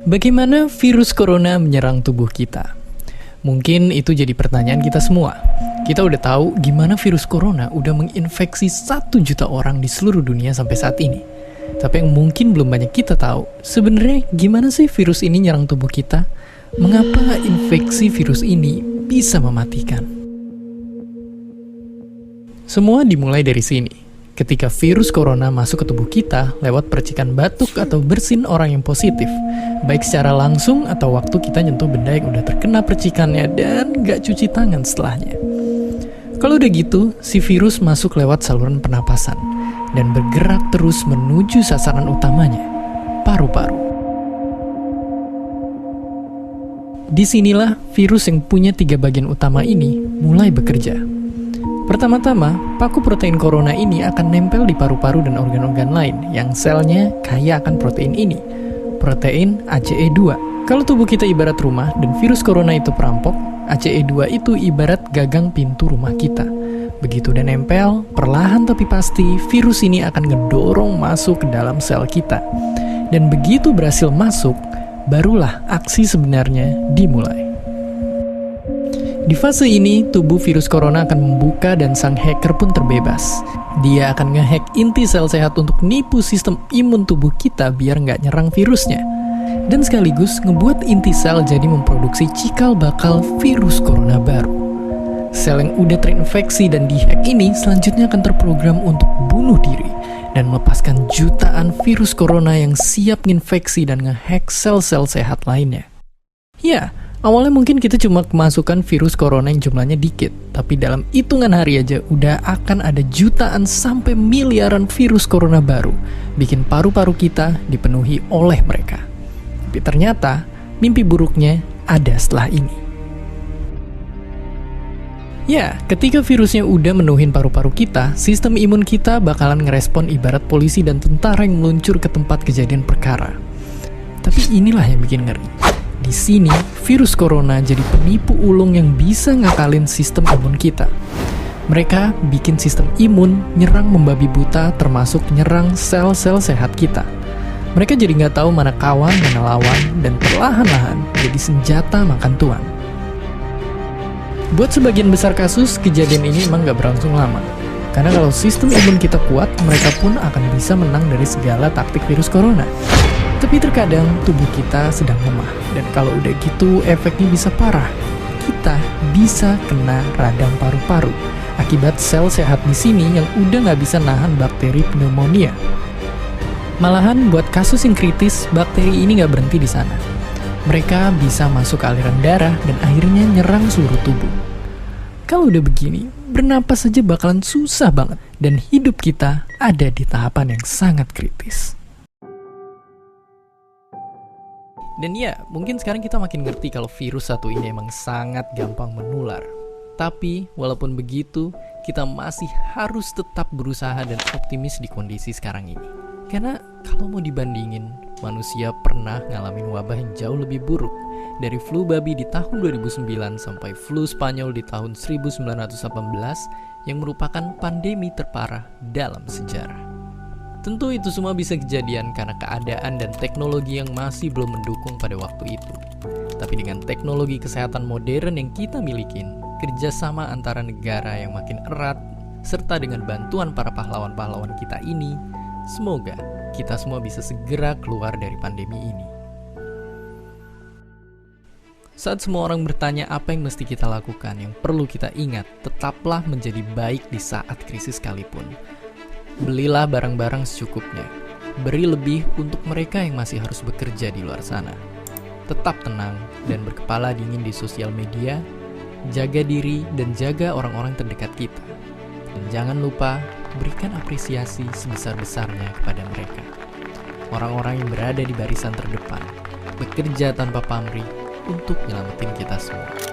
Bagaimana virus corona menyerang tubuh kita? Mungkin itu jadi pertanyaan kita semua. Kita udah tahu gimana virus corona udah menginfeksi 1 juta orang di seluruh dunia sampai saat ini. Tapi yang mungkin belum banyak kita tahu, sebenarnya gimana sih virus ini nyerang tubuh kita? Mengapa infeksi virus ini bisa mematikan? Semua dimulai dari sini. Ketika virus corona masuk ke tubuh kita lewat percikan batuk atau bersin orang yang positif, baik secara langsung atau waktu kita nyentuh benda yang udah terkena percikannya dan gak cuci tangan setelahnya. Kalau udah gitu, si virus masuk lewat saluran pernapasan dan bergerak terus menuju sasaran utamanya, paru-paru. Disinilah virus yang punya 3 bagian utama ini mulai bekerja. Pertama-tama, paku protein corona ini akan nempel di paru-paru dan organ-organ lain yang selnya kaya akan protein ini, protein ACE2. Kalau tubuh kita ibarat rumah dan virus corona itu perampok, ACE2 itu ibarat gagang pintu rumah kita. Begitu udah nempel, perlahan tapi pasti virus ini akan ngedorong masuk ke dalam sel kita. Dan begitu berhasil masuk, barulah aksi sebenarnya dimulai. Di fase ini, tubuh virus corona akan membuka dan sang hacker pun terbebas. Dia akan ngehack inti sel sehat untuk nipu sistem imun tubuh kita biar nggak nyerang virusnya. Dan sekaligus ngebuat inti sel jadi memproduksi cikal bakal virus corona baru. Sel yang udah terinfeksi dan dihack ini selanjutnya akan terprogram untuk bunuh diri dan melepaskan jutaan virus corona yang siap nginfeksi dan ngehack sel-sel sehat lainnya. Ya, awalnya mungkin kita cuma kemasukan virus corona yang jumlahnya dikit, tapi dalam hitungan hari aja udah akan ada jutaan sampai miliaran virus corona baru, bikin paru-paru kita dipenuhi oleh mereka. Tapi ternyata, mimpi buruknya ada setelah ini. Ya, ketika virusnya udah menuhin paru-paru kita, sistem imun kita bakalan ngerespon ibarat polisi dan tentara yang meluncur ke tempat kejadian perkara. Tapi inilah yang bikin ngeri. Di sini, virus corona jadi penipu ulung yang bisa ngakalin sistem imun kita. Mereka bikin sistem imun nyerang membabi buta termasuk nyerang sel-sel sehat kita. Mereka jadi nggak tahu mana kawan, mana lawan, dan perlahan-lahan jadi senjata makan tuan. Buat sebagian besar kasus, kejadian ini emang nggak berlangsung lama. Karena kalau sistem imun kita kuat, mereka pun akan bisa menang dari segala taktik virus corona. Tapi terkadang tubuh kita sedang lemah, dan kalau udah gitu efeknya bisa parah. Kita bisa kena radang paru-paru akibat sel sehat di sini yang udah nggak bisa nahan bakteri pneumonia. Malahan buat kasus yang kritis, bakteri ini nggak berhenti di sana. Mereka bisa masuk ke aliran darah dan akhirnya nyerang seluruh tubuh. Kalau udah begini, bernapas saja bakalan susah banget, dan hidup kita ada di tahapan yang sangat kritis. Dan ya, mungkin sekarang kita makin ngerti kalau virus satu ini emang sangat gampang menular. Tapi, walaupun begitu, kita masih harus tetap berusaha dan optimis di kondisi sekarang ini. Karena kalau mau dibandingin, manusia pernah ngalamin wabah yang jauh lebih buruk. Dari flu babi di tahun 2009 sampai flu Spanyol di tahun 1918 yang merupakan pandemi terparah dalam sejarah. Tentu itu semua bisa kejadian karena keadaan dan teknologi yang masih belum mendukung pada waktu itu. Tapi dengan teknologi kesehatan modern yang kita miliki, kerjasama antara negara yang makin erat, serta dengan bantuan para pahlawan-pahlawan kita ini, semoga kita semua bisa segera keluar dari pandemi ini. Saat semua orang bertanya apa yang mesti kita lakukan, yang perlu kita ingat, tetaplah menjadi baik di saat krisis sekalipun. Belilah barang-barang secukupnya. Beri lebih untuk mereka yang masih harus bekerja di luar sana. Tetap tenang dan berkepala dingin di sosial media. Jaga diri dan jaga orang-orang terdekat kita. Dan jangan lupa berikan apresiasi sebesar-besarnya kepada mereka. Orang-orang yang berada di barisan terdepan, bekerja tanpa pamrih untuk nyelamatin kita semua.